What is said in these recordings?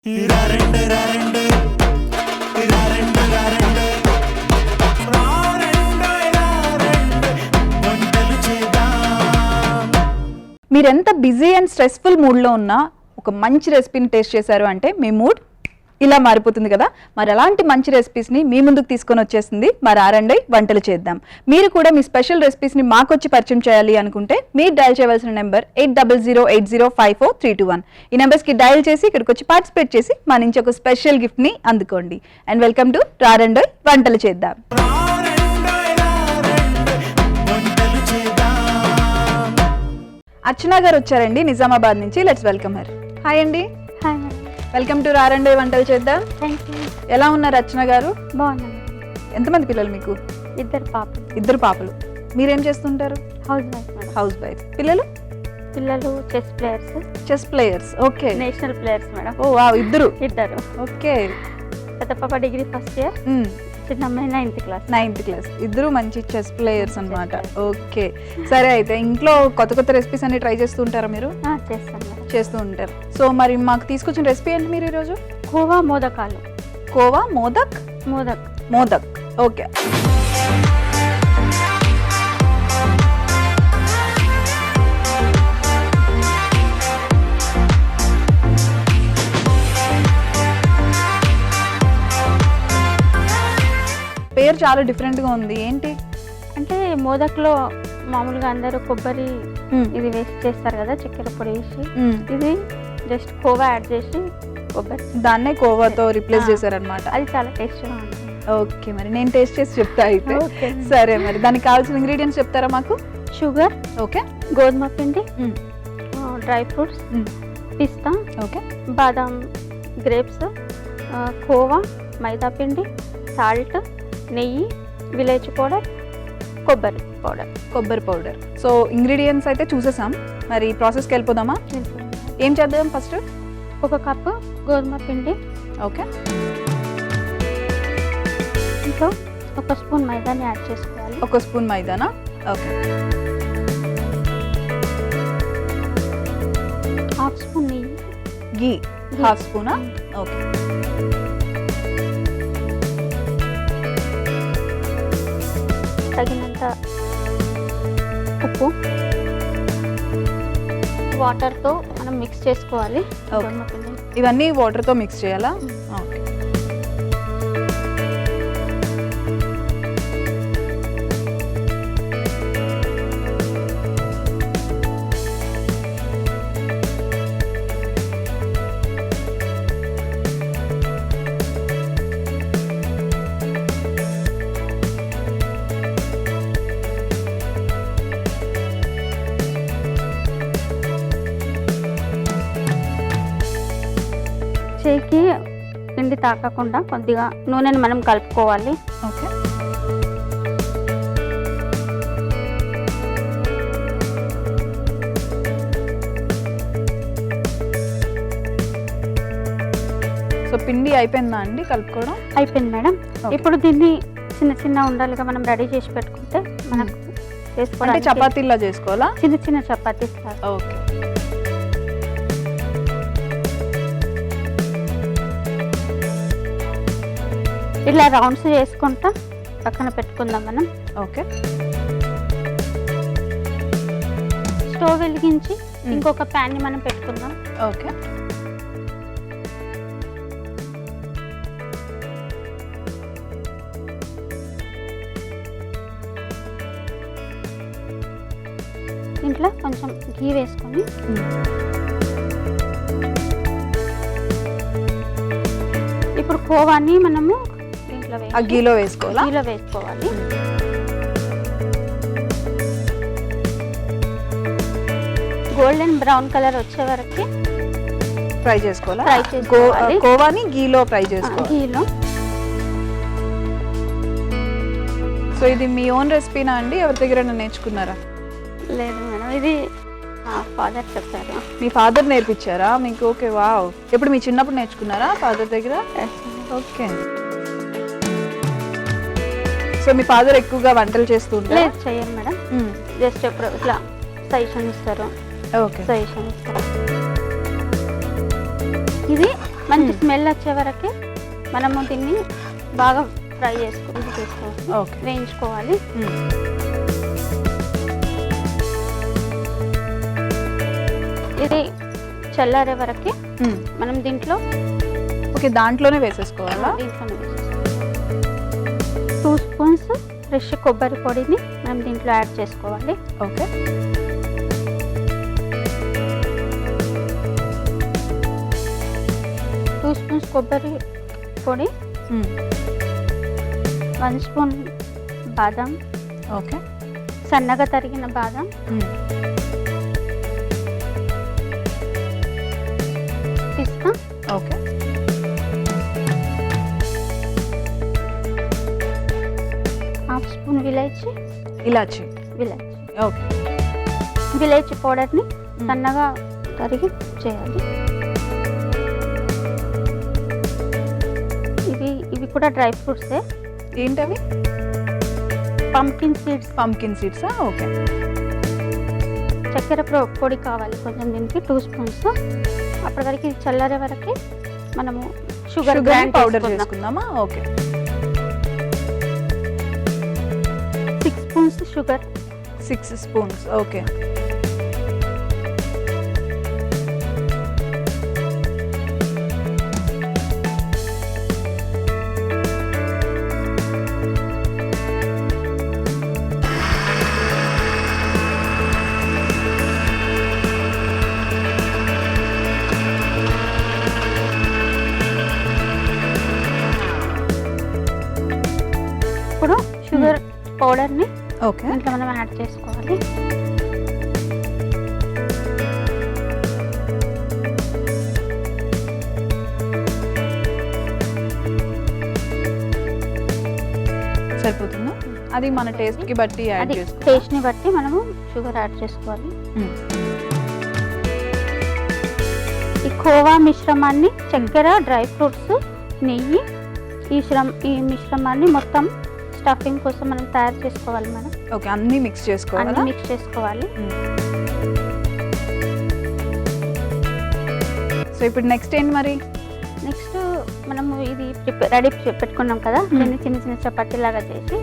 మీరెంత busy and stressful మూడ్లో ఉన్నా ఒక మంచి రెసిపీని టేస్ట్ చేశారు అంటే మీ మూడ్ ఇలా మారిపోతుంది కదా. మరి అలాంటి మంచి రెసిపీస్ని మీ ముందుకు తీసుకొని వచ్చేసింది మరి ఆరండై వంటలు చేద్దాం. మీరు కూడా మీ స్పెషల్ రెసిపీస్ని మాకొచ్చి పరిచయం చేయాలి అనుకుంటే మీరు డయల్ చేయవలసిన నెంబర్ 8008054321. ఈ నెంబర్స్కి డయల్ చేసి ఇక్కడికి వచ్చి పార్టిసిపేట్ చేసి మా నుంచి ఒక స్పెషల్ గిఫ్ట్ని అందుకోండి. అండ్ వెల్కమ్ టు రారండోయ్ వంటలు చేద్దాం. అర్చన గారు వచ్చారండి నిజామాబాద్ నుంచి. Let's welcome her. హాయ్ అండి. హాయ్. వెల్కమ్ టు రారండోయ్ వంటలు చేద్దాం. Thank you. ఎలా ఉన్నారు అర్చన గారు? బాగున్నాను. ఎంతమంది పిల్లలు మీకు? ఇద్దరు పాపలు. మీరేం చేస్తుంటారు? Housewife madam. Housewife. పిల్లలు chess players. Okay. National players madam. Oh wow. ఇద్దరు. ఓకే. పెద్ద పాప డిగ్రీ ఫస్ట్ ఇయర్, చిన్న అమ్మాయి 9th క్లాస్. ఇద్దరు మంచి చెస్ ప్లేయర్స్ అన్నమాట. ఓకే. సరే, అయితే ఇంట్లో కొత్త కొత్త రెసిపీస్ అన్ని ట్రై చేస్తూ ఉంటారా మీరు? చేస్తాను మేడం. చేస్తూ ఉంటారు. సో మరి మాకు తీసుకొచ్చిన రెసిపీ ఏంటి మీరు ఈరోజు? కోవా మోదకాలు. కోవా మోదక్. ఓకే. పేరు చాలా డిఫరెంట్ గా ఉంది. ఏంటి అంటే మోదక్లో మామూలుగా అందరూ కొబ్బరి ఇది వేసి చేస్తారు కదా, చక్కెర పొడి వేసి. ఇది జస్ట్ కోవా యాడ్ చేసి కొబ్బరి, దాన్నే కోవాతో రిప్లేస్ చేశారనమాట. అది చాలా టేస్ట్గా ఉంటుంది. ఓకే, మరి నేను టేస్ట్ చేసి చెప్తా అయితే. సరే, మరి దానికి కావాల్సిన ఇంగ్రీడియంట్స్ చెప్తారా మాకు? షుగర్, ఓకే, గోధుమ పిండి, డ్రై ఫ్రూట్స్, పిస్తా, ఓకే, బాదాం, గ్రేప్స్, కోవా, మైదా పిండి, సాల్ట్, నెయ్యి, విలేజ్ పౌడర్, కొబ్బరి పౌడర్. సో ఇంగ్రీడియంట్స్ అయితే చూసేసాం. మరి ప్రాసెస్కి వెళ్ళిపోదామా? ఏం చేద్దాం ఫస్ట్? 1 కప్పు గోధుమ పిండి, ఓకే, ఇంట్లో 1 స్పూన్ మైదాని యాడ్ చేసుకోవాలి. 1 స్పూన్ మైదానా? ఓకే. 1/2 స్పూన్ నెయ్యి. గీ 1/2 స్పూనా? ఓకే. తగినంత ఉప్పు. వాటర్తో మనం మిక్స్ చేసుకోవాలి. ఇవన్నీ వాటర్తో మిక్స్ చేయాలా? ఓకే. చేయికి పిండి తాకకుండా కొద్దిగా నూనెని మనం కలుపుకోవాలి. ఓకే. సో పిండి అయిపోయిందా అండి కలుపుకోవడం? అయిపోయింది మేడం. ఇప్పుడు దీన్ని చిన్న చిన్న ఉండలుగా మనం రెడీ చేసి పెట్టుకుంటే మనకు చేసుకోవడానికి చపాతీలా చేసుకోవాలా? చిన్న చిన్న చపాతీ. ఓకే. ఇట్లా రౌండ్స్ చేసుకుంటా పక్కన పెట్టుకుందాం మనం. ఓకే. స్టవ్ వెలిగించి ఇంకొక ప్యాన్ ని మనం పెట్టుకుందాం. ఓకే. ఇంట్లో కొంచెం గీ వేసుకొని ఇప్పుడు కోవాని మనము గీలో వేసుకోవాలి. గోల్డెన్ బ్రౌన్ కలర్ వచ్చే వరకు ఫ్రై చేసుకోవాలి. కోవాని గీలో ఫ్రై చేసుకోవాలి. సో ఇది మీ ఓన్ రెసిపీనా అండి? ఎవరి దగ్గర నేర్చుకున్నారా? లేదు మేడం, ఇది ఫాదర్ చెప్తారు. మీ ఫాదర్ నేర్పించారా మీకు? Okay, wow. ఎప్పుడు మీ చిన్నప్పుడు నేర్చుకున్నారా ఫాదర్ దగ్గర? ఓకే. సో మీ ఫాదర్ ఎక్కువగా వంటలు చేస్తూ ఉంటారు? లేదు, చెయ్యరు మేడం. జస్ట్ ఎప్పుడు ఇట్లా సజెషన్ ఇస్తారు. ఓకే. సజెషన్ ఇస్తారు. ఇది మంచి స్మెల్ వచ్చే వరకే మనము దీన్ని బాగా ఫ్రై తీసుకోవాలి, ఓకే వేయించుకోవాలి. ఇది చల్లారే వరకే మనం దీంట్లో ఓకే దాంట్లోనే వేసేసుకోవాలా? 2 స్పూన్స్ ఫ్రెష్ కొబ్బరి పొడిని మనం దీంట్లో యాడ్ చేసుకోవాలి. ఓకే 2 స్పూన్స్ కొబ్బరి పొడి, 1 స్పూన్ బాదం, ఓకే సన్నగా తరిగిన బాదం, పిస్తా, ఓకే 1/2 స్పూన్ ఇలాచి, ఓకే విలేజ్ పౌడర్ని సన్నగా తరిగి చేయాలి. ఇవి కూడా డ్రై ఫ్రూట్సే. ఏంటవి? Pumpkin seeds. ఓకే చక్కెర పొడి కావాలి కొంచెం దీనికి, 2 స్పూన్స్. అప్పటి వరకు ఇది చల్లారే వరకు మనము షుగర్ పౌడర్ చేసుకుందామా? Okay 6 spoons sugar. 6 spoons, okay ఇప్పుడు షుగర్ పౌడర్ని ఓకే దీంట్లో మనం యాడ్ చేసుకోవాలి. సరిపోతుందా? అది మన టేస్ట్ కి బట్టి యాడ్ చేసుకోవాలి. టేస్ట్ ని బట్టి మనము షుగర్ యాడ్ చేసుకోవాలి. ఈ కోవా మిశ్రమాన్ని, చక్కెర, డ్రై ఫ్రూట్స్, నెయ్యి, ఈ మిశ్రమాన్ని మొత్తం స్టఫింగ్ కోసం మనం తయారు చేసుకోవాలి. మనం ఓకే అన్ని మిక్స్ చేసుకోవాలి. సో ఇప్పుడు నెక్స్ట్ ఏంటి మరి? నెక్స్ట్ మనము ఇది రెడీ పెట్టుకున్నాం కదా, దీన్ని చిన్న చిన్న చపాతీ లాగా చేసి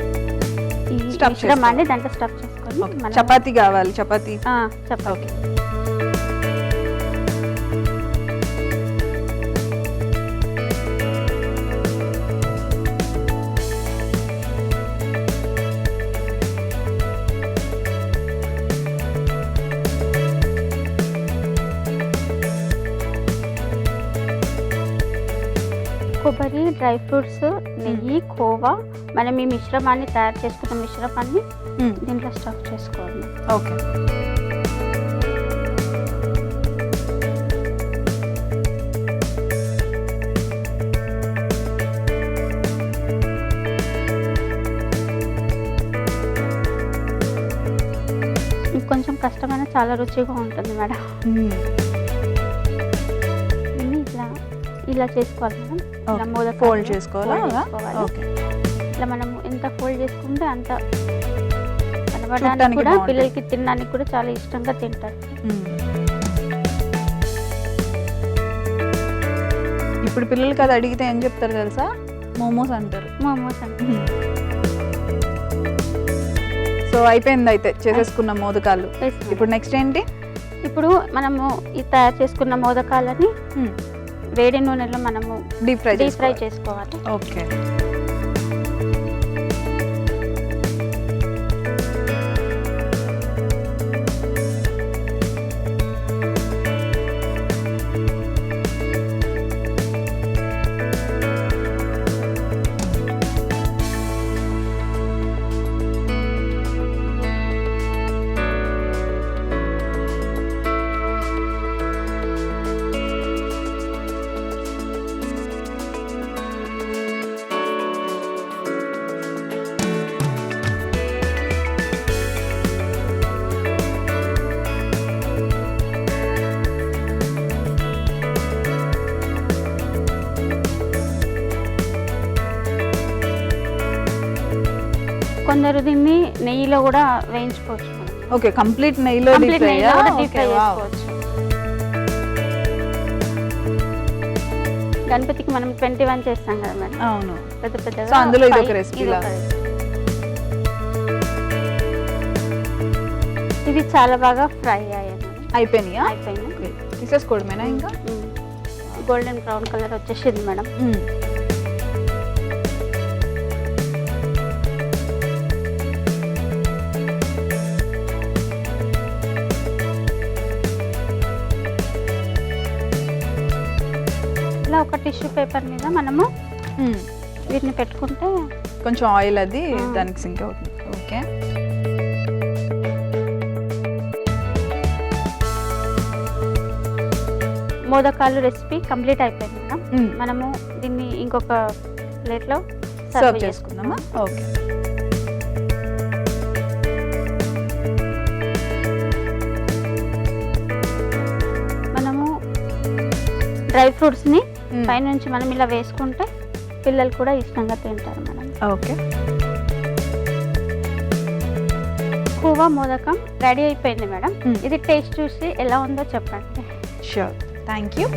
ఈ మిశ్రమాన్ని దాంట్లో స్టఫ్ చేసుకొని చపాతీ కావాలి. చపాతీ ఓకే కొబ్బరి, డ్రై ఫ్రూట్స్, నెయ్యి, కోవా, మనం ఈ మిశ్రమాన్ని తయారు చేసుకున్న మిశ్రమాన్ని దీంట్లో స్టఫ్ చేసుకోవాలి. ఓకే కొంచెం కష్టమైన చాలా రుచిగా ఉంటుంది మేడం. ఇలా చేసుకోవాలి మనం. ఇలా ఫోల్డ్ చేసుకోవాలా? ఓకే ఇట్లా మనం ఎంత ఫోల్డ్ చేసుకుంటే అంత కనబడడానికి కూడా, పిల్లలకి తినడానికి కూడా చాలా ఇష్టంగా తింటారు. ఇప్పుడు పిల్లలకి అది అడిగితే ఏం చెప్తారు తెలుసా? మోమోస్ అంటారు. సో అయిపోయింది అయితే చేసేసుకున్న మోదకాలు. ఇప్పుడు నెక్స్ట్ ఏంటి? ఇప్పుడు మనము ఈ తయారు చేసుకున్న మోదకాలని వేడి నూనెలో మనము డీప్ ఫ్రై చేసుకోవాలి. ఓకే కొందరు దీన్ని నెయ్యిలో కూడా వేయించుకోవచ్చు. ఓకే కంప్లీట్ నెయ్యిలో డీప్ ఫ్రై చేసుకోవచ్చు. గణపతికి మనం 21 చేస్తాం కదా మేడం, అవును. పెద్ద పెద్దగా. సో అందులో ఇది ఒక 5 recipe ఇది లా. ఒక recipe. ఇవి చాలా బాగా ఫ్రై అయ్యాయి మేడం. అయిపోయినాయా? అయిపోయింది. ఓకే, తీసేసుకోవడమేనా ఇంకా? గోల్డెన్ బ్రౌన్ కలర్ వచ్చేసింది మేడం. ఇలా ఒక టిష్యూ పేపర్ మీద మనము వీటిని పెట్టుకుంటే కొంచెం ఆయిల్ అది ఆ. దానికి సింక్ అవుతుంది. ఓకే, మోదకాలు రెసిపీ కంప్లీట్ అయిపోయింది మేడం. మ్మ్. మనము దీన్ని ఇంకొక ప్లేట్లో సర్వ్ చేసుకుందామా? ఓకే. మనము డ్రై ఫ్రూట్స్ని మ్మ్. పైనుంచి మనం ఇలా వేసుకుంటే పిల్లలు కూడా ఇష్టంగా తింటారు మేడం. ఓకే, కోవా మోదకం రెడీ అయిపోయింది మేడం. మ్మ్. ఇది టేస్ట్ చూసి ఎలా ఉందో చెప్పండి. Sure, thank you.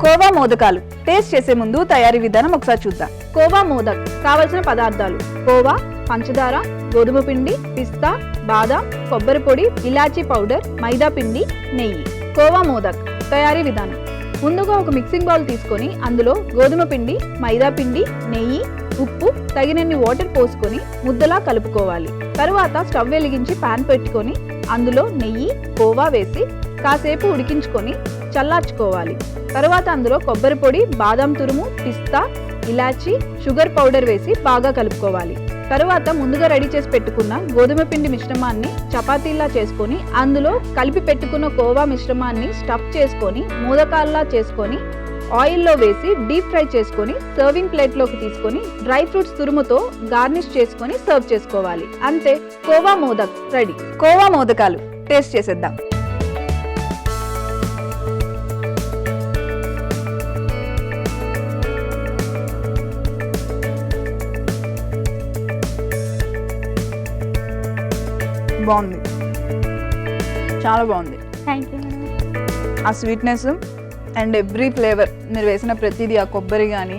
కోవా మోదకాలు టేస్ట్ చేసే ముందు తయారీ విధానం ఒకసారి చూద్దాం. కోవా మోదక్ కావలసిన పదార్థాలు: కోవా, పంచదార, గోధుమ పిండి, పిస్తా, బాదాం, కొబ్బరి పొడి, ఇలాచీ పౌడర్, మైదా పిండి, నెయ్యి. కోవా మోదక్ తయారీ విధానం: ముందుగా ఒక మిక్సింగ్ బౌల్ తీసుకొని అందులో గోధుమ పిండి, మైదా పిండి, నెయ్యి, ఉప్పు, తగినన్ని వాటర్ పోసుకొని ముద్దలా కలుపుకోవాలి. తరువాత స్టవ్ వెలిగించి పాన్ పెట్టుకొని అందులో నెయ్యి, కోవా వేసి కాసేపు ఉడికించుకొని చల్లార్చుకోవాలి. తరువాత అందులో కొబ్బరి పొడి, బాదాం తురుము, పిస్తా, ఇలాచి, షుగర్ పౌడర్ వేసి బాగా కలుపుకోవాలి. తరువాత ముందుగా రెడీ చేసి పెట్టుకున్న గోధుమ పిండి మిశ్రమాన్ని చపాతీలా చేసుకొని అందులో కలిపి పెట్టుకున్న కోవా మిశ్రమాన్ని స్టఫ్ చేసుకొని మోదకాల్లా చేసుకొని ఆయిల్లో వేసి డీప్ ఫ్రై చేసుకొని సర్వింగ్ ప్లేట్లోకి తీసుకొని డ్రై ఫ్రూట్స్ తురుముతో గార్నిష్ చేసుకొని సర్వ్ చేసుకోవాలి. అంతే, కోవా మోదక్ రెడీ. కోవా మోదకాలు టేస్ట్ చేసేద్దాం. బాగుంది, చాలా బాగుంది. Thank you madam. ఆ స్వీట్నెస్ అండ్ ఎవ్రీ ఫ్లేవర్ మీరు వేసిన ప్రతిదీ, ఆ కొబ్బరి కానీ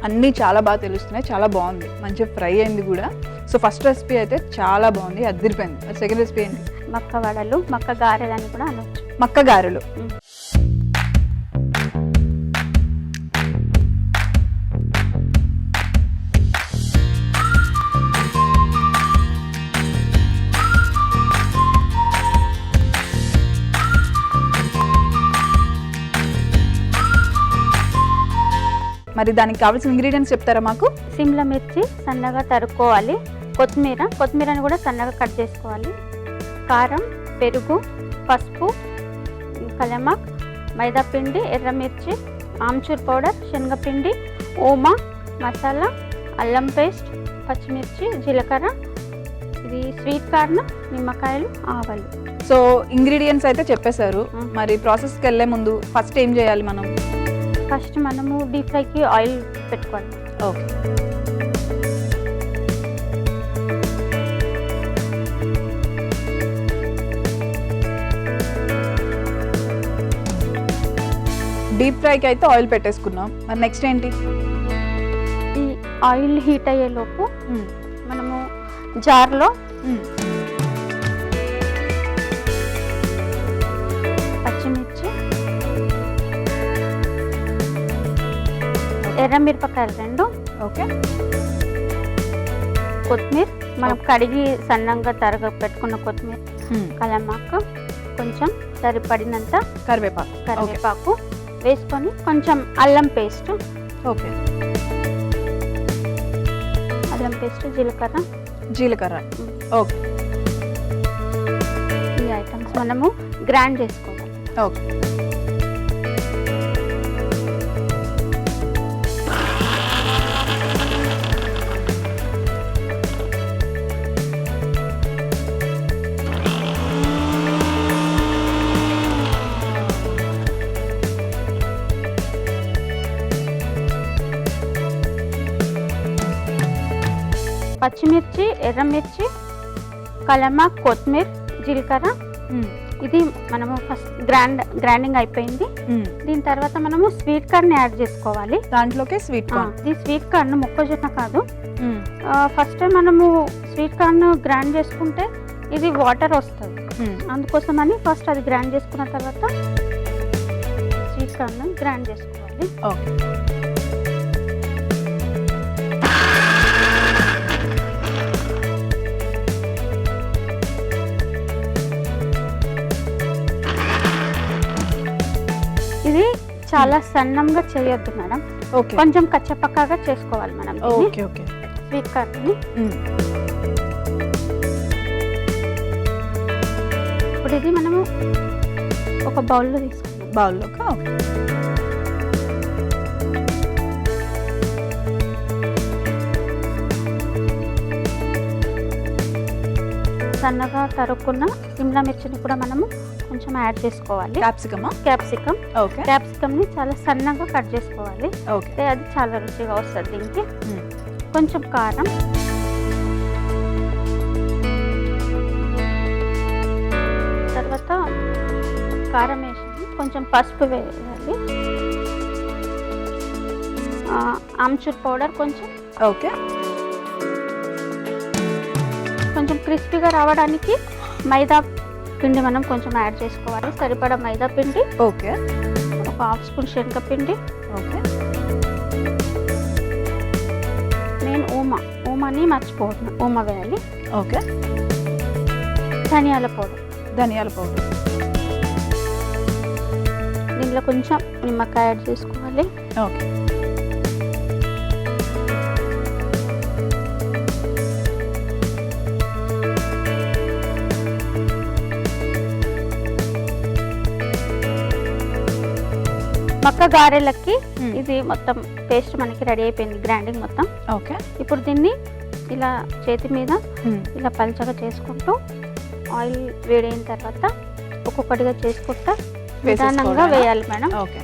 అన్నీ చాలా బాగా తెలుస్తున్నాయి. చాలా బాగుంది, మంచిగా ఫ్రై అయింది కూడా. సో ఫస్ట్ రెసిపీ అయితే చాలా బాగుంది, అదిరిపోయింది. మరి సెకండ్ రెసిపీ ఏంటి? మక్క వడలు, మక్క గారెలని కూడా అనొచ్చు. మక్క గారెలు. మరి దానికి కావాల్సిన ఇంగ్రీడియంట్స్ చెప్తారా మాకు? సిమ్లా మిర్చి సన్నగా తరుక్కోవాలి, కొత్తిమీరని కూడా సన్నగా కట్ చేసుకోవాలి, కారం, పెరుగు, పసుపు, కలమాక్, మైదా పిండి, ఎర్రమిర్చి, ఆమ్చూర్ పౌడర్, శనగపిండి, ఓమా, మసాలా, అల్లం పేస్ట్, పచ్చిమిర్చి, జీలకర్ర, ఇది స్వీట్ కార్న్, నిమ్మకాయలు, ఆవాలు. సో ఇంగ్రీడియంట్స్ అయితే చెప్పేశారు. మ్మ్. మరి ప్రాసెస్కి వెళ్ళే ముందు ఫస్ట్ ఏం చేయాలి మనం? ఫస్ట్ మనము డీప్ ఫ్రైకి ఆయిల్ పెట్టుకోవాలి. ఓకే, డీప్ ఫ్రైకి అయితే ఆయిల్ పెట్టేసుకున్నాం. మరి నెక్స్ట్ ఏంటి? ఈ ఆయిల్ హీట్ అయ్యేలోపు మనము జార్లో పచ్చిమిర్చి, ఎర్రమిరపకాయలు 2, ఓకే, కొత్తిమీర, మనం కడిగి సన్నంగా పెట్టుకున్న కొత్తిమీర, కలమాకు, కొంచెం సరిపడినంత కరివేపాకు. కరివేపాకు వేసుకొని కొంచెం అల్లం పేస్ట్, ఓకే, అల్లం పేస్ట్, జీలకర్ర. ఓకే, ఈ ఐటమ్స్ మనము గ్రైండ్ చేసుకోవాలి. ఓకే. పచ్చిమిర్చి, ఎర్రమిర్చి, కలమాక్, కొత్తిమీర, జీలకర్ర, ఇది మనము ఫస్ట్ గ్రైండింగ్ అయిపోయింది. దీని తర్వాత మనము స్వీట్ కార్న్ యాడ్ చేసుకోవాలి. దాంట్లోకి స్వీట్ కార్న్. ఇది స్వీట్ కార్న్ మొక్కజొన్న కాదు. ఫస్ట్ మనము స్వీట్ కార్న్ గ్రైండ్ చేసుకుంటే ఇది వాటర్ వస్తుంది, అందుకోసమని ఫస్ట్ అది గ్రైండ్ చేసుకున్న తర్వాత స్వీట్ కార్న్ గ్రైండ్ చేసుకోవాలి. ఓకే. ఇది చాలా సన్నంగా చేయొద్దు మేడం, ఓకే. కొంచెం కచ్చపక్కగా చేసుకోవాలి మనం ఓకే ఓకే. స్వీట్ కార్న్ని. ఇప్పుడు ఇది మనము ఒక బౌల్లో తీసుకుందాం. బౌల్లోకి. ఓకే. సన్నగా తరుక్కున్న సిమ్లా మిర్చిని కూడా మనము కొంచెం యాడ్ చేసుకోవాలి. క్యాప్సికమా? క్యాప్సికమ్. ఓకే. క్యాప్సికమ్ని చాలా సన్నగా కట్ చేసుకోవాలి. ఓకే. అది చాలా రుచిగా వస్తుంది దీనికి. కొంచెం కారం, తర్వాత కారం వేసి కొంచెం పసుపు వేయాలి. ఆమ్చూర్ పౌడర్ కొంచెం. ఓకే. కొంచెం క్రిస్పీగా రావడానికి మైదా పిండి మనం కొంచెం యాడ్ చేసుకోవాలి. సరిపడా మైదా పిండి. ఓకే. ఒక హాఫ్ స్పూన్ శనగపిండి. ఓకే. నేను ఓమాని మర్చిపోతున్నాను, ఓమా వేయాలి. ఓకే. ధనియాల పౌడర్. ధనియాల పౌడర్. దీంట్లో కొంచెం నిమ్మకాయ యాడ్ చేసుకోవాలి. ఓకే. మక్క గారెలకి ఇది మొత్తం పేస్ట్ మనకి రెడీ అయిపోయింది, గ్రైండింగ్ మొత్తం. ఓకే. ఇప్పుడు దీన్ని ఇలా చేతి మీద ఇలా పల్చగా చేసుకుంటూ ఆయిల్ వేడైన తర్వాత ఒక్కొక్కటిగా చేసుకుంటా నిదానంగా వేయాలి మేడం. ఓకే.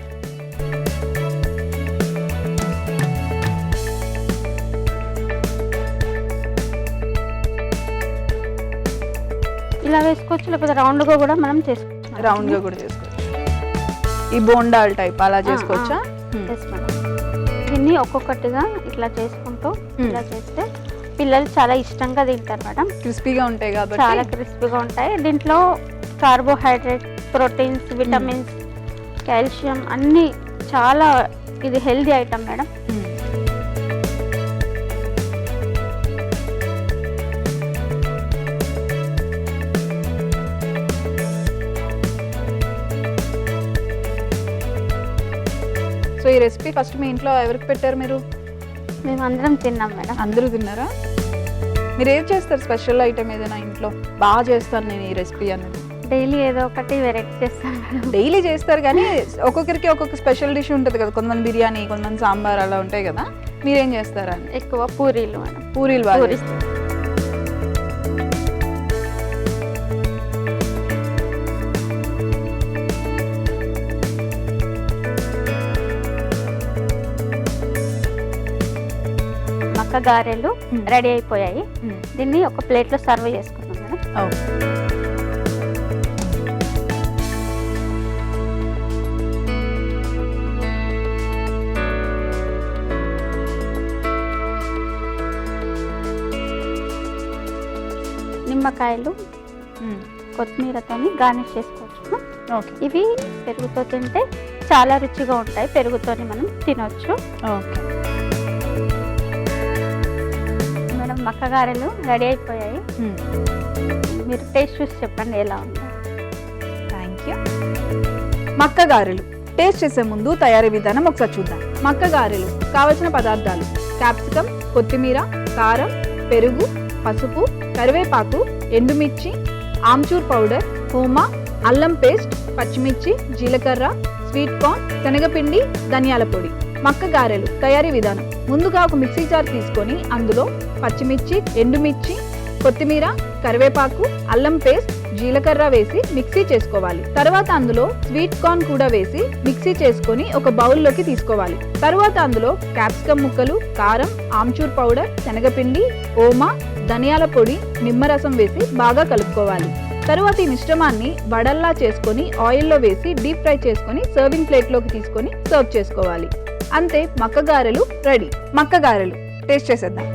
ఇలా వేసుకోవచ్చు, లేకపోతే రౌండ్గా కూడా మనం చేసుకోవచ్చు. రౌండ్గా కూడా చేసుకోవచ్చు. ఈ బోండాల్ టైప్ అలా చేసుకోవచ్చా? దీన్ని ఒక్కొక్కటిగా ఇట్లా చేసుకుంటూ ఇలా చేస్తే పిల్లలు చాలా ఇష్టంగా తింటారు మేడం. క్రిస్పీగా ఉంటాయి కాబట్టి. చాలా క్రిస్పీగా ఉంటాయి. దీంట్లో కార్బోహైడ్రేట్, ప్రోటీన్స్, విటమిన్స్, కాల్షియం అన్నీ చాలా, ఇది హెల్దీ ఐటమ్ మేడం. సో ఈ రెసిపీ ఫస్ట్ మీ ఇంట్లో ఎవరికి పెట్టారు మీరు? మేము అందరం తిన్నాం మేడం. అందరూ తిన్నారా? మీరు ఏం చేస్తారు స్పెషల్ ఐటమ్ ఏదైనా ఇంట్లో? బాగా చేస్తాను నేను ఈ రెసిపీ అనేది. డైలీ ఏదో ఒకటి వెరైటీ చేస్తాను మేడం. డైలీ చేస్తారు కానీ ఒక్కొక్కరికి ఒక్కొక్క స్పెషల్ డిష్ ఉంటుంది కదా. కొంతమంది బిర్యానీ, కొంతమంది సాంబార్ అలా ఉంటాయి కదా. మీరేం చేస్తారా? ఎక్కువ పూరీలు మేడం. పూరీలు బాగా. మక్క గారెలు రెడీ అయిపోయాయి. దీన్ని ఒక ప్లేట్లో సర్వ్ చేసుకుందాం మేడం. నిమ్మకాయలు, కొత్తిమీరతో గార్నిష్ చేసుకోవచ్చు. ఓకే. ఇవి పెరుగుతో తింటే చాలా రుచిగా ఉంటాయి, పెరుగుతోని మనం తినొచ్చు. ఓకే మేడం, మక్క గారెలు రెడీ అయిపోయాయి. మీరు టేస్ట్ చూసి చెప్పండి ఎలా ఉందో. Thank you. మక్క గారెలు టేస్ట్ చేసే ముందు తయారీ విధానం ఒకసారి చూద్దాం. మక్క గారెలు కావలసిన పదార్థాలు: క్యాప్సికమ్, కొత్తిమీర, కారం, పెరుగు, పసుపు, కరివేపాకు, ఎండుమిర్చి, ఆమ్చూర్ పౌడర్, ఓమా, అల్లం పేస్ట్, పచ్చిమిర్చి, జీలకర్ర, స్వీట్ కార్న్, శనగపిండి, ధనియాల పొడి. మక్క గారెలు తయారీ విధానం: ముందుగా ఒక మిక్సీ జార్ తీసుకొని అందులో పచ్చిమిర్చి, ఎండుమిర్చి, కొత్తిమీర, కరివేపాకు, అల్లం పేస్ట్, జీలకర్ర వేసి మిక్సీ చేసుకోవాలి. తర్వాత అందులో స్వీట్ కార్న్ కూడా వేసి మిక్సీ చేసుకొని ఒక బౌల్లోకి తీసుకోవాలి. తర్వాత అందులో క్యాప్సికమ్ ముక్కలు, కారం, ఆమ్చూర్ పౌడర్, శనగపిండి, ఓమా, ధనియాల పొడి, నిమ్మరసం వేసి బాగా కలుపుకోవాలి. తరువాత ఈ మిశ్రమాన్ని వడల్లా చేసుకొని ఆయిల్లో వేసి డీప్ ఫ్రై చేసుకొని సర్వింగ్ ప్లేట్లోకి తీసుకొని సర్వ్ చేసుకోవాలి. అంతే, మక్క గారెలు రెడీ. మక్క గారెలు టేస్ట్ చేసేద్దాం.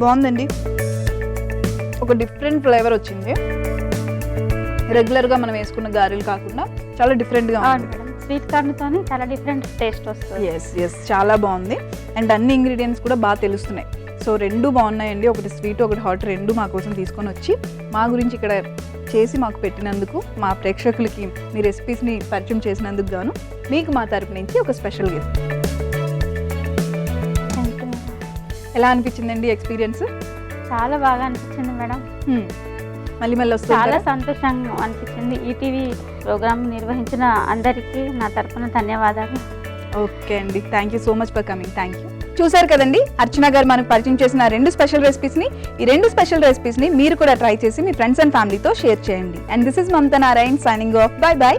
బాగుందండి, ఒక డిఫరెంట్ ఫ్లేవర్ వచ్చింది. రెగ్యులర్గా మనం వేసుకున్న గారెలు కాకుండా చాలా డిఫరెంట్గా ఉంది. స్వీట్ కార్న్తోని చాలా డిఫరెంట్ టేస్ట్ వస్తుంది. ఎస్ చాలా బాగుంది. అండ్ అన్ని ఇంగ్రీడియంట్స్ కూడా బాగా తెలుస్తున్నాయి. సో రెండు బాగున్నాయండి, ఒకటి స్వీట్ ఒకటి హాట్, రెండు మా కోసం తీసుకొని వచ్చి మా గురించి ఇక్కడ చేసి మాకు పెట్టినందుకు, మా ప్రేక్షకులకి మీ రెసిపీస్ని పరిచయం చేసినందుకు గాను మీకు మా తరపు నుంచి ఒక స్పెషల్ గిఫ్ట్. ఎలా అనిపించిందండి ఎక్స్పీరియన్స్? చాలా బాగా అనిపించింది మేడం. మళ్ళీ మళ్ళీ వస్తుంది. చాలా సంతోషంగా అనిపించింది. ఈటీవీ ప్రోగ్రామ్ నిర్వహించిన అందరికీ నా తరపున ధన్యవాదాలు. ఓకే అండి, thank you so much for coming. Thank you. చూసారు కదండి, అర్చన గారు మనకు పరిచయం చేసిన రెండు స్పెషల్ రెసిపీస్ని. ఈ రెండు స్పెషల్ రెసిపీస్ని మీరు కూడా ట్రై చేసి మీ ఫ్రెండ్స్ అండ్ ఫ్యామిలీతో షేర్ చేయండి. And this is Mamata Narayan signing off. By by.